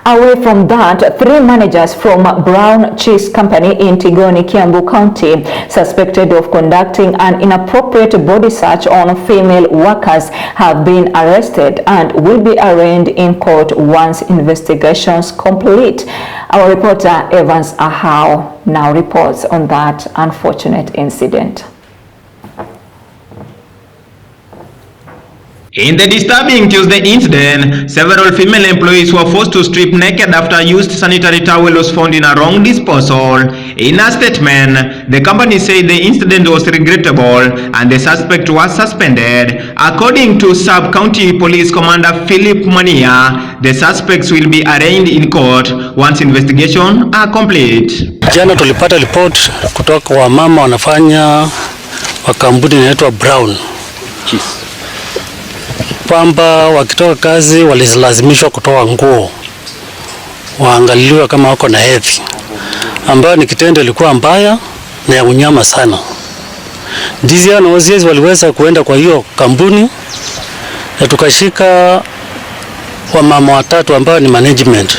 Away from that, 3 managers from Brown Cheese Company in Tigoni, Kiambu County, suspected of conducting an inappropriate body search on female workers, have been arrested and will be arraigned in court once investigations complete. Our reporter Evans Ahau now reports on that unfortunate incident. In the disturbing Tuesday incident, several female employees were forced to strip naked after a used sanitary towel was found in a wrong disposal. In a statement, the company said the incident was regrettable and the suspect was suspended. According to Sub-County Police Commander Philip Mania, the suspects will be arraigned in court once investigation are complete. Jana tulipata report kutoka kwa mama wanafanya wa kampuni inaitwa Brown Cheese, kwamba wakitoka kazi walilazimishwa kutoa nguo waangaliwe kama wako na hedhi, ambayo ni kitendo ilikuwa mbaya na ya unyama sana. Ndizi na wazizi waliweza kuenda kwa hiyo kampuni na tukashika wamama watatu ambao ni management.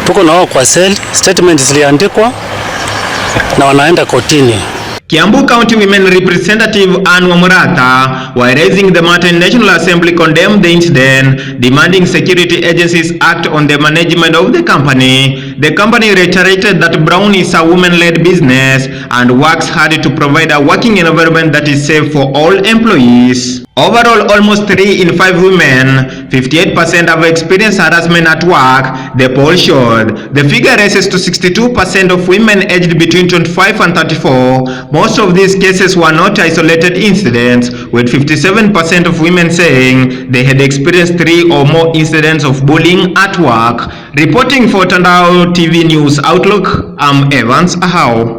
Tuko na wao kwa cell, statement ziliandikwa na wanaenda kotini. Kiambu County Women Representative Anne Wamurata, while raising the matter in National Assembly, condemned the incident, demanding security agencies act on the management of the company. The company reiterated that Brown is a women-led business and works hard to provide a working environment that is safe for all employees. Overall, almost 3 in 5 women, 58% have experienced harassment at work, the poll showed. The figure rises to 62% of women aged between 25 and 34. Most of these cases were not isolated incidents, with 57% of women saying they had experienced 3 or more incidents of bullying at work. Reporting for Tandao TV News Outlook, I'm Evans Ahau.